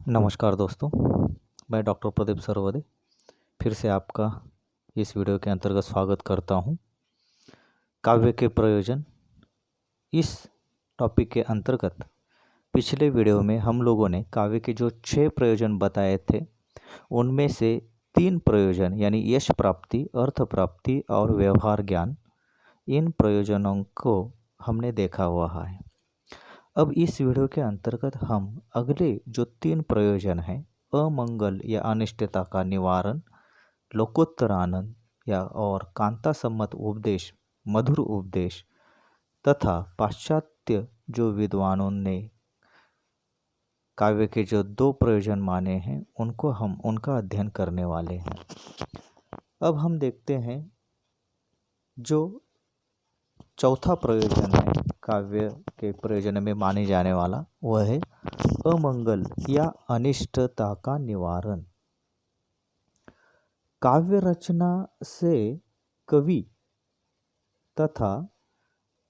नमस्कार दोस्तों, मैं डॉक्टर प्रदीप सरवदे फिर से आपका इस वीडियो के अंतर्गत स्वागत करता हूं। काव्य के प्रयोजन इस टॉपिक के अंतर्गत पिछले वीडियो में हम लोगों ने काव्य के जो 6 प्रयोजन बताए थे उनमें से 3 प्रयोजन यानी यश प्राप्ति, अर्थ प्राप्ति और व्यवहार ज्ञान, इन प्रयोजनों को हमने देखा हुआ है। अब इस वीडियो के अंतर्गत हम अगले जो 3 प्रयोजन हैं, अमंगल या अनिष्टता का निवारण, लोकोत्तर आनंद या और कांता सम्मत उपदेश, मधुर उपदेश तथा पाश्चात्य जो विद्वानों ने काव्य के जो 2 प्रयोजन माने हैं उनका अध्ययन करने वाले हैं। अब हम देखते हैं जो चौथा प्रयोजन है काव्य के प्रयोजन में माने जाने वाला, वह है अमंगल या अनिष्टता का निवारण। काव्य रचना से कवि तथा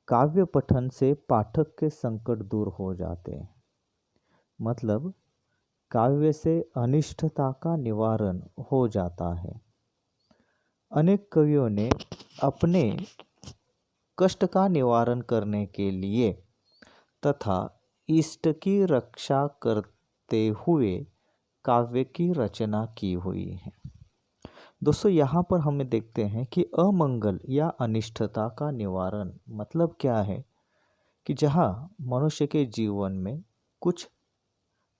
काव्य पठन से पाठक के संकट दूर हो जाते हैं। मतलब काव्य से अनिष्टता का निवारण हो जाता है। अनेक कवियों ने अपने कष्ट का निवारण करने के लिए तथा इष्ट की रक्षा करते हुए काव्य की रचना की हुई है। दोस्तों, यहाँ पर हमें देखते हैं कि अमंगल या अनिष्टता का निवारण मतलब क्या है कि जहाँ मनुष्य के जीवन में कुछ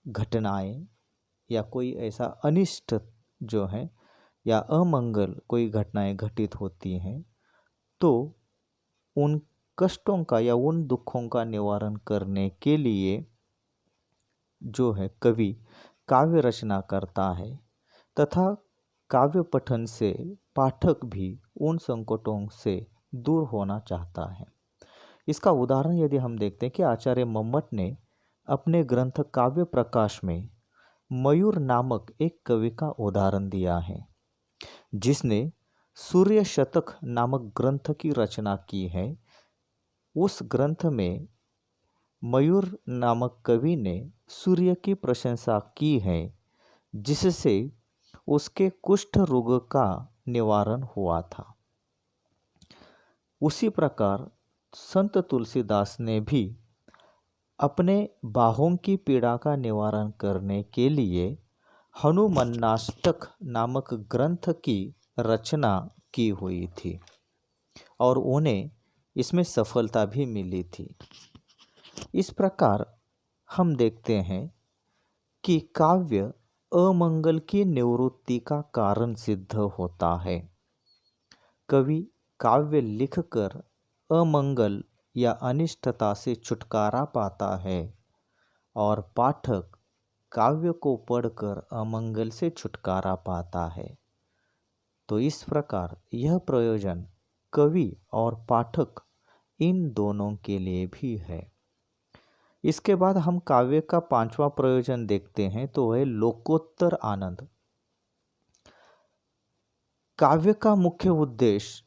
घटनाएं या कोई ऐसा अनिष्ट जो है या अमंगल कोई घटनाएं घटित होती हैं, तो उन कष्टों का या उन दुखों का निवारण करने के लिए जो है कवि काव्य रचना करता है तथा काव्य पठन से पाठक भी उन संकटों से दूर होना चाहता है। इसका उदाहरण यदि हम देखते हैं कि आचार्य मम्मट ने अपने ग्रंथ काव्य प्रकाश में मयूर नामक एक कवि का उदाहरण दिया है, जिसने सूर्य शतक नामक ग्रंथ की रचना की है। उस ग्रंथ में मयूर नामक कवि ने सूर्य की प्रशंसा की है, जिससे उसके कुष्ठ रोग का निवारण हुआ था। उसी प्रकार संत तुलसीदास ने भी अपने बाहों की पीड़ा का निवारण करने के लिए हनुमन्नाष्टक नामक ग्रंथ की रचना की हुई थी और उन्हें इसमें सफलता भी मिली थी। इस प्रकार हम देखते हैं कि काव्य अमंगल की निवृत्ति का कारण सिद्ध होता है। कवि काव्य लिखकर अमंगल या अनिष्टता से छुटकारा पाता है और पाठक काव्य को पढ़कर अमंगल से छुटकारा पाता है। तो इस प्रकार यह प्रयोजन कवि और पाठक इन दोनों के लिए भी है। इसके बाद हम काव्य का 5वां प्रयोजन देखते हैं, तो वह लोकोत्तर आनंद। काव्य का मुख्य उद्देश्य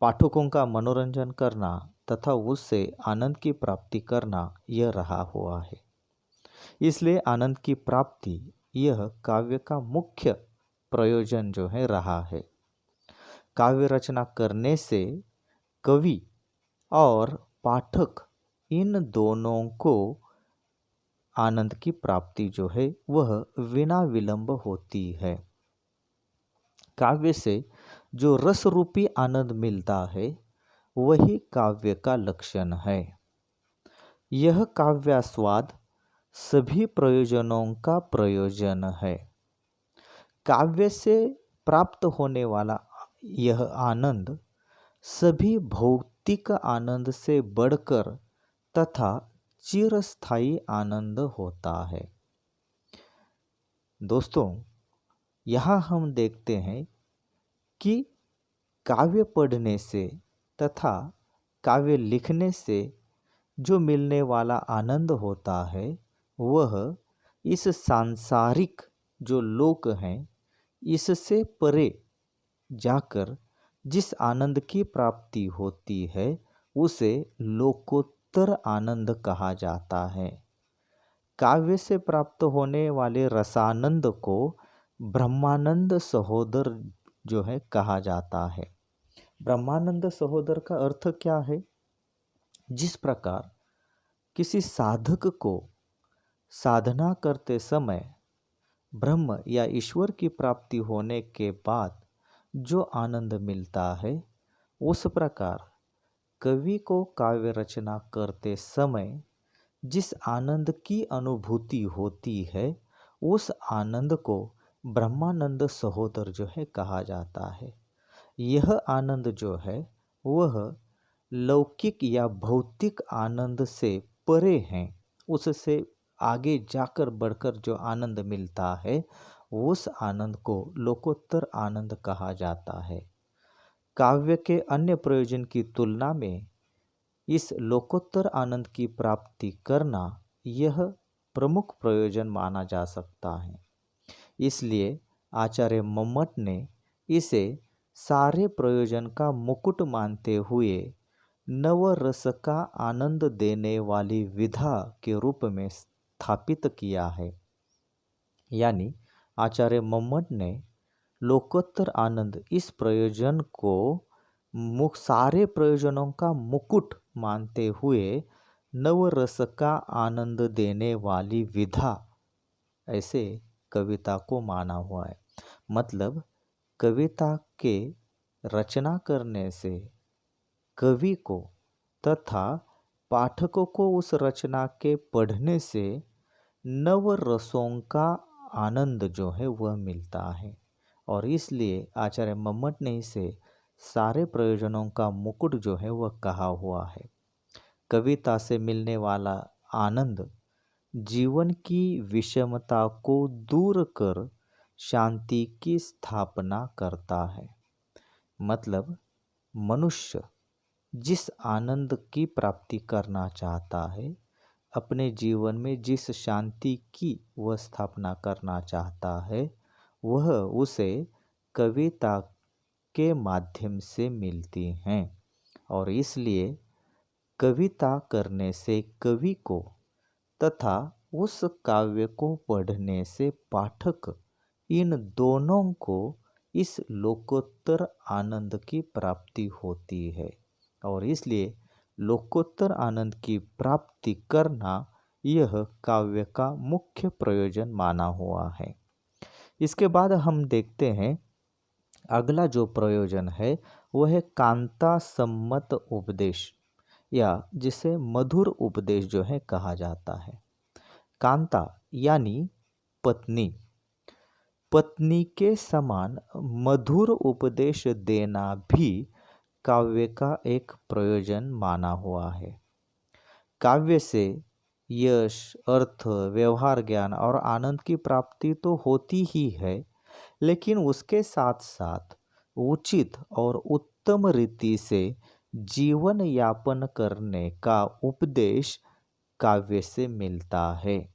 पाठकों का मनोरंजन करना तथा उससे आनंद की प्राप्ति करना यह रहा हुआ है। इसलिए आनंद की प्राप्ति यह काव्य का मुख्य प्रयोजन जो है रहा है। काव्य रचना करने से कवि और पाठक इन दोनों को आनंद की प्राप्ति जो है वह बिना विलंब होती है। काव्य से जो रस रूपी आनंद मिलता है वही काव्य का लक्षण है। यह काव्यास्वाद सभी प्रयोजनों का प्रयोजन है। काव्य से प्राप्त होने वाला यह आनंद सभी भौतिक आनंद से बढ़कर तथा चिरस्थायी आनंद होता है। दोस्तों, यहाँ हम देखते हैं कि काव्य पढ़ने से तथा काव्य लिखने से जो मिलने वाला आनंद होता है वह इस सांसारिक जो लोक हैं इससे परे जाकर जिस आनंद की प्राप्ति होती है उसे लोकोत्तर आनंद कहा जाता है। काव्य से प्राप्त होने वाले रसानंद को ब्रह्मानंद सहोदर जो है कहा जाता है। ब्रह्मानंद सहोदर का अर्थ क्या है? जिस प्रकार किसी साधक को साधना करते समय ब्रह्म या ईश्वर की प्राप्ति होने के बाद जो आनंद मिलता है, उस प्रकार कवि को काव्य रचना करते समय जिस आनंद की अनुभूति होती है, उस आनंद को ब्रह्मानंद सहोदर जो है कहा जाता है। यह आनंद जो है वह लौकिक या भौतिक आनंद से परे हैं। उससे आगे जाकर बढ़कर जो आनंद मिलता है, उस आनंद को लोकोत्तर आनंद कहा जाता है। काव्य के अन्य प्रयोजन की तुलना में इस लोकोत्तर आनंद की प्राप्ति करना यह प्रमुख प्रयोजन माना जा सकता है। इसलिए आचार्य मम्मट ने इसे सारे प्रयोजन का मुकुट मानते हुए नवरस का आनंद देने वाली विधा के रूप में स्थापित किया है। यानी आचार्य मम्मट ने लोकोत्तर आनंद इस प्रयोजन को सारे प्रयोजनों का मुकुट मानते हुए नवरस का आनंद देने वाली विधा ऐसे कविता को माना हुआ है। मतलब कविता के रचना करने से कवि को तथा पाठकों को उस रचना के पढ़ने से नव रसों का आनंद जो है वह मिलता है। और इसलिए आचार्य मम्मट ने इसे सारे प्रयोजनों का मुकुट जो है वह कहा हुआ है। कविता से मिलने वाला आनंद जीवन की विषमता को दूर कर शांति की स्थापना करता है। मतलब मनुष्य जिस आनंद की प्राप्ति करना चाहता है, अपने जीवन में जिस शांति की वह स्थापना करना चाहता है, वह उसे कविता के माध्यम से मिलती हैं। और इसलिए कविता करने से कवि को तथा उस काव्य को पढ़ने से पाठक, इन दोनों को इस लोकोत्तर आनंद की प्राप्ति होती है। और इसलिए लोकोत्तर आनंद की प्राप्ति करना यह काव्य का मुख्य प्रयोजन माना हुआ है। इसके बाद हम देखते हैं अगला जो प्रयोजन है वह है कांता सम्मत उपदेश, या जिसे मधुर उपदेश जो है कहा जाता है। कांता यानी पत्नी, पत्नी के समान मधुर उपदेश देना भी काव्य का एक प्रयोजन माना हुआ है। काव्य से यश, अर्थ, व्यवहार ज्ञान और आनंद की प्राप्ति तो होती ही है, लेकिन उसके साथ साथ उचित और उत्तम रीति से जीवन यापन करने का उपदेश काव्य से मिलता है।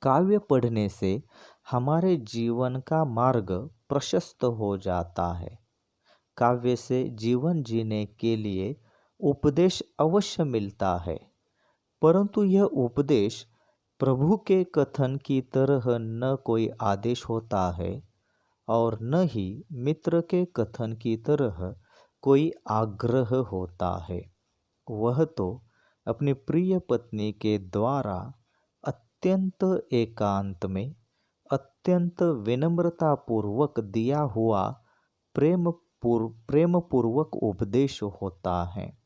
काव्य पढ़ने से हमारे जीवन का मार्ग प्रशस्त हो जाता है। काव्य से जीवन जीने के लिए उपदेश अवश्य मिलता है, परंतु यह उपदेश प्रभु के कथन की तरह न कोई आदेश होता है और न ही मित्र के कथन की तरह कोई आग्रह होता है। वह तो अपनी प्रिय पत्नी के द्वारा अत्यंत एकांत में अत्यंत विनम्रतापूर्वक दिया हुआ प्रेमपूर्वक उपदेश होता है,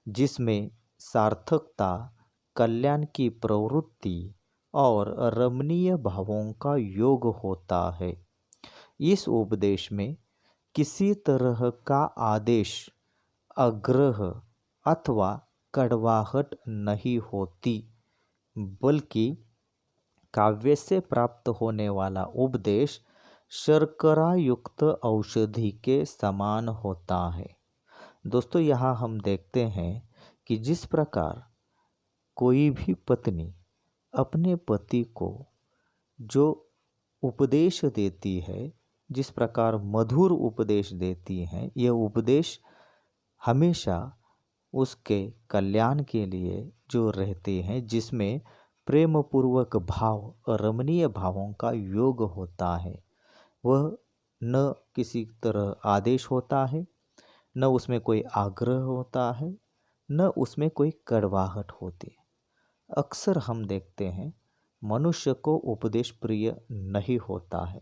जिसमें सार्थकता, कल्याण की प्रवृत्ति और रमणीय भावों का योग होता है। इस उपदेश में किसी तरह का आदेश, आग्रह अथवा कड़वाहट नहीं होती, बल्कि काव्य से प्राप्त होने वाला उपदेश शर्करा युक्त औषधि के समान होता है। दोस्तों, यहाँ हम देखते हैं कि जिस प्रकार कोई भी पत्नी अपने पति को जो उपदेश देती है, जिस प्रकार मधुर उपदेश देती हैं, यह उपदेश हमेशा उसके कल्याण के लिए जो रहते हैं, जिसमें प्रेम पूर्वक भाव और रमणीय भावों का योग होता है। वह न किसी तरह आदेश होता है, न उसमें कोई आग्रह होता है, न उसमें कोई कड़वाहट होती है। अक्सर हम देखते हैं मनुष्य को उपदेश प्रिय नहीं होता है।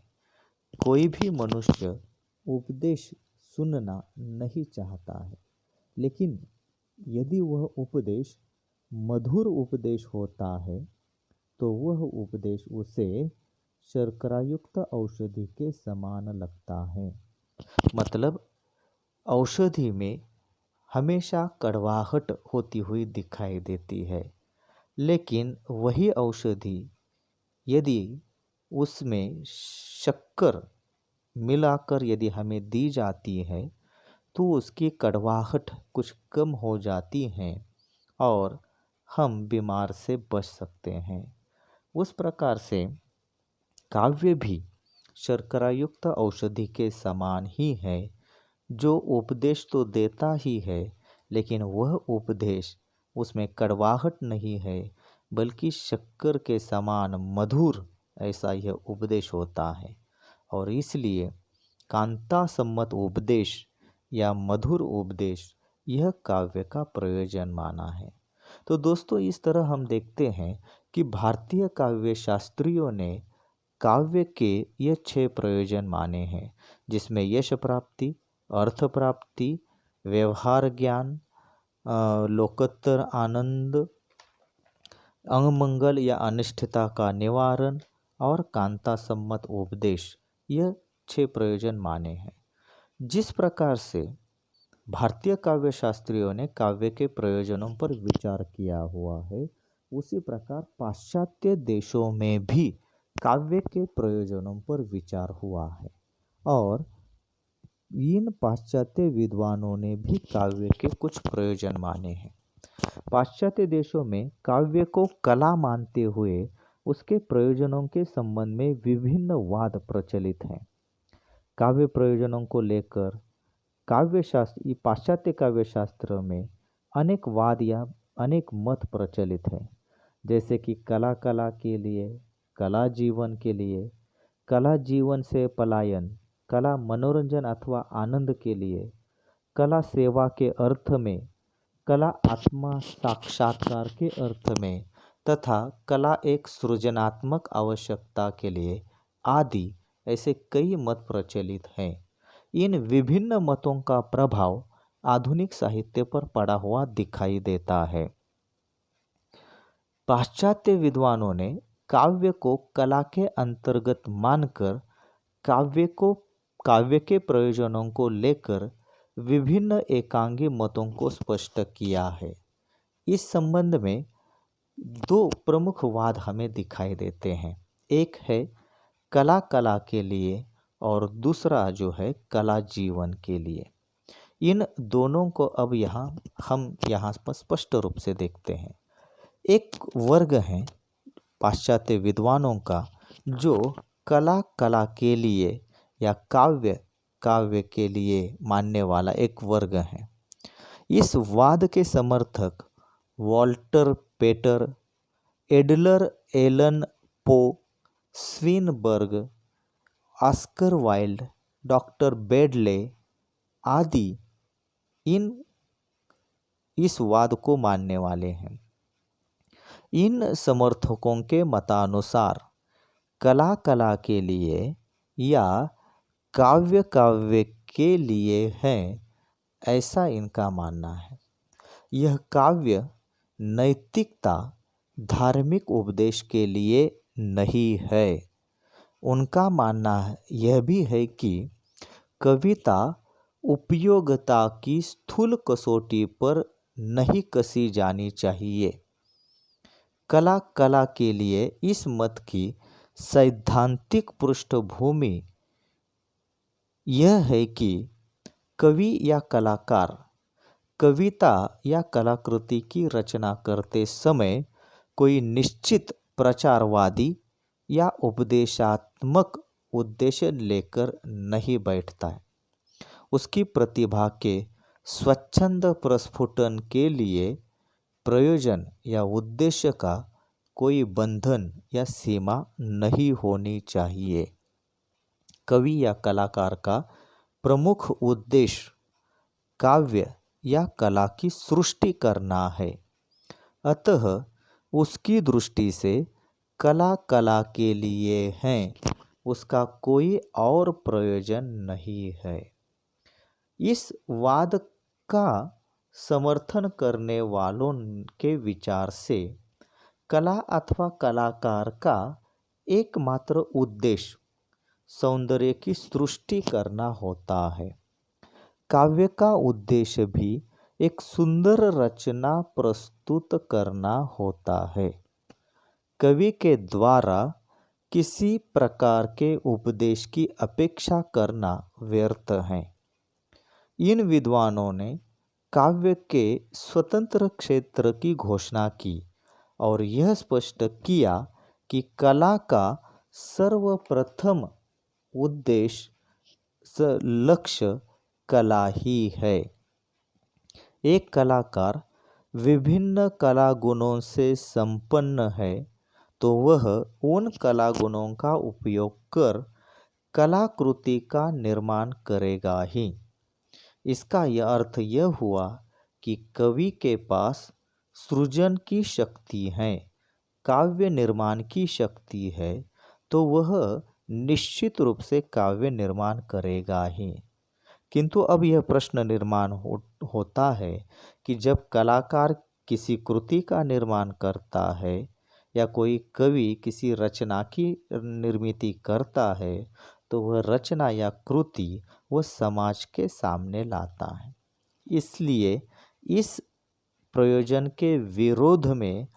कोई भी मनुष्य उपदेश सुनना नहीं चाहता है, लेकिन यदि वह उपदेश मधुर उपदेश होता है तो वह उपदेश उसे शर्करायुक्त औषधि के समान लगता है। मतलब औषधि में हमेशा कड़वाहट होती हुई दिखाई देती है, लेकिन वही औषधि यदि उसमें शक्कर मिलाकर यदि हमें दी जाती है तो उसकी कड़वाहट कुछ कम हो जाती है और हम बीमार से बच सकते हैं। उस प्रकार से काव्य भी शर्करायुक्त औषधि के समान ही है, जो उपदेश तो देता ही है, लेकिन वह उपदेश उसमें कड़वाहट नहीं है, बल्कि शक्कर के समान मधुर ऐसा यह उपदेश होता है। और इसलिए कांता सम्मत उपदेश या मधुर उपदेश यह काव्य का प्रयोजन माना है। तो दोस्तों, इस तरह हम देखते हैं कि भारतीय काव्य शास्त्रियों ने काव्य के ये 6 प्रयोजन माने हैं, जिसमें यश प्राप्ति, अर्थ प्राप्ति, व्यवहार ज्ञान, लोकोत्तर आनंद, अंगमंगल या अनिष्टता का निवारण और कांता सम्मत उपदेश, यह 6 प्रयोजन माने हैं। जिस प्रकार से भारतीय काव्य शास्त्रियों ने काव्य के प्रयोजनों पर विचार किया हुआ है, उसी प्रकार पाश्चात्य देशों में भी काव्य के प्रयोजनों पर विचार हुआ है और इन पाश्चात्य विद्वानों ने भी काव्य के कुछ प्रयोजन माने हैं। पाश्चात्य देशों में काव्य को कला मानते हुए उसके प्रयोजनों के संबंध में विभिन्न वाद प्रचलित हैं। काव्य प्रयोजनों को लेकर पाश्चात्य काव्य शास्त्र में अनेक वाद या अनेक मत प्रचलित हैं, जैसे कि कला कला के लिए, कला जीवन के लिए, कला जीवन से पलायन, कला मनोरंजन अथवा आनंद के लिए, कला सेवा के अर्थ में, कला आत्मा साक्षात्कार के अर्थ में, तथा कला एक सृजनात्मक आवश्यकता के लिए आदि ऐसे कई मत प्रचलित हैं। इन विभिन्न मतों का प्रभाव आधुनिक साहित्य पर पड़ा हुआ दिखाई देता है। पाश्चात्य विद्वानों ने काव्य को कला के अंतर्गत मानकर काव्य के प्रयोजनों को लेकर विभिन्न एकांगी मतों को स्पष्ट किया है। इस संबंध में 2 प्रमुख वाद हमें दिखाई देते हैं। एक है कला कला के लिए और दूसरा जो है कला जीवन के लिए। इन दोनों को अब हम यहाँ पर स्पष्ट रूप से देखते हैं। एक वर्ग है पाश्चात्य विद्वानों का जो कला कला के लिए या काव्य काव्य के लिए मानने वाला एक वर्ग है। इस वाद के समर्थक वॉल्टर पेटर, Edgar Allan Poe, Swinburne, Oscar Wilde, doctor Bradley आदि इस वाद को मानने वाले हैं। इन समर्थकों के मतानुसार कला कला के लिए या काव्य काव्य के लिए है, ऐसा इनका मानना है। यह काव्य नैतिकता, धार्मिक उपदेश के लिए नहीं है। उनका मानना यह भी है कि कविता उपयोगिता की स्थूल कसौटी पर नहीं कसी जानी चाहिए। कला कला के लिए इस मत की सैद्धांतिक पृष्ठभूमि यह है कि कवि या कलाकार कविता या कलाकृति की रचना करते समय कोई निश्चित प्रचारवादी या उपदेशात्मक उद्देश्य लेकर नहीं बैठता है। उसकी प्रतिभा के स्वच्छंद प्रस्फुटन के लिए प्रयोजन या उद्देश्य का कोई बंधन या सीमा नहीं होनी चाहिए। कवि या कलाकार का प्रमुख उद्देश्य काव्य या कला की सृष्टि करना है। अतः उसकी दृष्टि से कला कला के लिए है, उसका कोई और प्रयोजन नहीं है। इस वाद का समर्थन करने वालों के विचार से कला अथवा कलाकार का एकमात्र उद्देश्य सौंदर्य की सृष्टि करना होता है। काव्य का उद्देश्य भी एक सुंदर रचना प्रस्तुत करना होता है। कवि के द्वारा किसी प्रकार के उपदेश की अपेक्षा करना व्यर्थ है। इन विद्वानों ने काव्य के स्वतंत्र क्षेत्र की घोषणा की और यह स्पष्ट किया कि कला का सर्वप्रथम उद्देश्य लक्ष्य कला ही है। एक कलाकार विभिन्न कला गुणों से संपन्न है तो वह उन कला गुणों का उपयोग कर कलाकृति का निर्माण करेगा ही। इसका यह अर्थ यह हुआ कि कवि के पास सृजन की शक्ति है, काव्य निर्माण की शक्ति है, तो वह निश्चित रूप से काव्य निर्माण करेगा ही। किंतु अब यह प्रश्न निर्माण होता है कि जब कलाकार किसी कृति का निर्माण करता है या कोई कवि किसी रचना की निर्मिति करता है तो वह रचना या कृति वह समाज के सामने लाता है। इसलिए इस प्रयोजन के विरोध में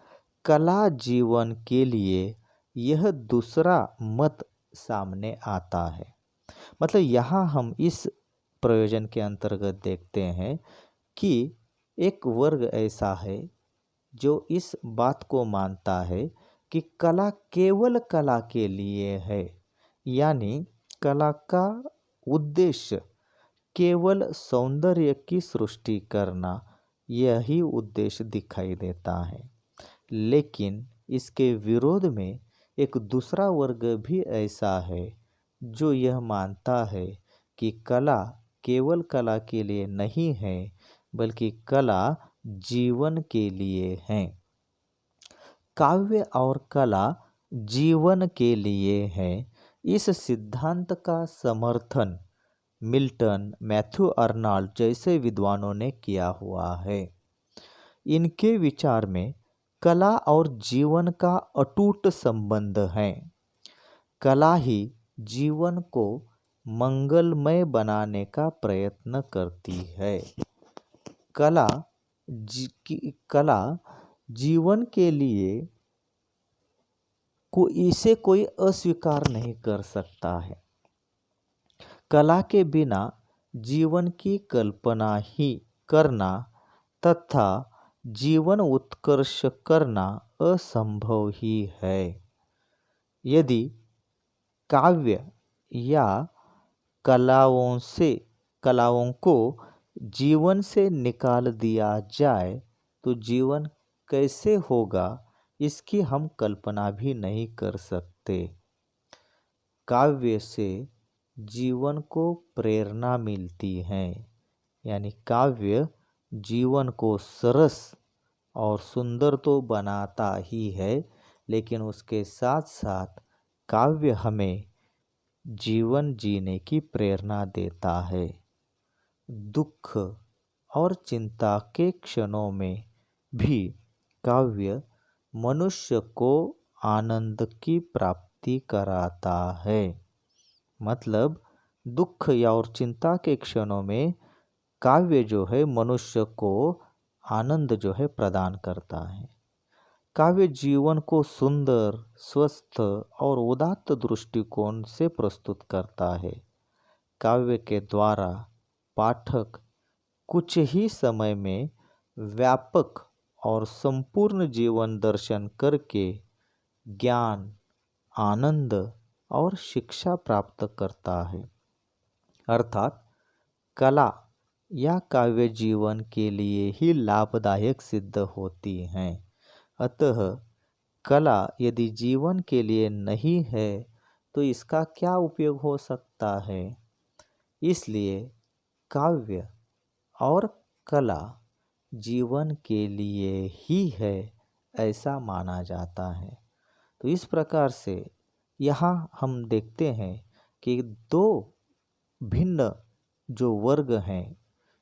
कला जीवन के लिए यह दूसरा मत सामने आता है। मतलब यहाँ हम इस प्रयोजन के अंतर्गत देखते हैं कि एक वर्ग ऐसा है जो इस बात को मानता है कि कला केवल कला के लिए है, यानी कला का उद्देश्य केवल सौंदर्य की सृष्टि करना, यही उद्देश्य दिखाई देता है। लेकिन इसके विरोध में एक दूसरा वर्ग भी ऐसा है जो यह मानता है कि कला केवल कला के लिए नहीं है बल्कि कला जीवन के लिए है। काव्य और कला जीवन के लिए है, इस सिद्धांत का समर्थन मिल्टन, मैथ्यू अर्नाल्ड जैसे विद्वानों ने किया हुआ है। इनके विचार में कला और जीवन का अटूट संबंध है। कला ही जीवन को मंगलमय बनाने का प्रयत्न करती है। कला जीवन के लिए इसे कोई अस्वीकार नहीं कर सकता है। कला के बिना जीवन की कल्पना ही करना तथा जीवन उत्कर्ष करना असंभव ही है। यदि काव्य या कलाओं को जीवन से निकाल दिया जाए तो जीवन कैसे होगा, इसकी हम कल्पना भी नहीं कर सकते। काव्य से जीवन को प्रेरणा मिलती है, यानी काव्य जीवन को सरस और सुंदर तो बनाता ही है, लेकिन उसके साथ साथ काव्य हमें जीवन जीने की प्रेरणा देता है। दुख और चिंता के क्षणों में भी काव्य मनुष्य को आनंद की प्राप्ति कराता है। मतलब दुख या और चिंता के क्षणों में काव्य जो है मनुष्य को आनंद जो है प्रदान करता है। काव्य जीवन को सुंदर, स्वस्थ और उदात्त दृष्टिकोण से प्रस्तुत करता है। काव्य के द्वारा पाठक कुछ ही समय में व्यापक और संपूर्ण जीवन दर्शन करके ज्ञान, आनंद और शिक्षा प्राप्त करता है। अर्थात कला या काव्य जीवन के लिए ही लाभदायक सिद्ध होती हैं। अतः कला यदि जीवन के लिए नहीं है तो इसका क्या उपयोग हो सकता है। इसलिए काव्य और कला जीवन के लिए ही है, ऐसा माना जाता है। तो इस प्रकार से यहाँ हम देखते हैं कि दो भिन्न जो वर्ग हैं,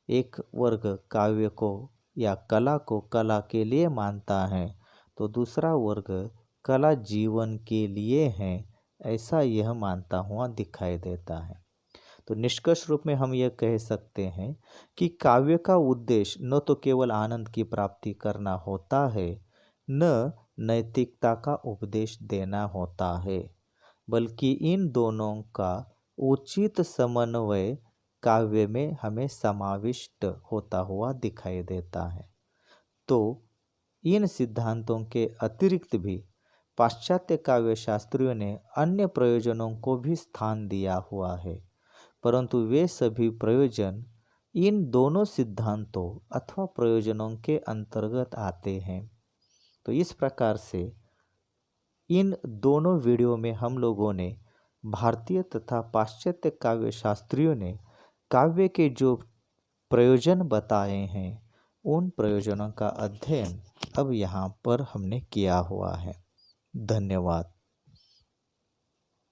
एक वर्ग काव्य को या कला को कला के लिए मानता है, तो दूसरा वर्ग कला जीवन के लिए है, ऐसा यह मानता हुआ दिखाई देता है। तो निष्कर्ष रूप में हम यह कह सकते हैं कि काव्य का उद्देश्य न तो केवल आनंद की प्राप्ति करना होता है, न नैतिकता का उपदेश देना होता है, बल्कि इन दोनों का उचित समन्वय काव्य में हमें समाविष्ट होता हुआ दिखाई देता है। तो इन सिद्धांतों के अतिरिक्त भी पाश्चात्य काव्य शास्त्रियों ने अन्य प्रयोजनों को भी स्थान दिया हुआ है, परंतु वे सभी प्रयोजन इन दोनों सिद्धांतों अथवा प्रयोजनों के अंतर्गत आते हैं। तो इस प्रकार से इन दोनों वीडियो में हम लोगों ने भारतीय तथा पाश्चात्य काव्य शास्त्रियों ने काव्य के जो प्रयोजन बताए हैं, उन प्रयोजनों का अध्ययन अब यहाँ पर हमने किया हुआ है। धन्यवाद।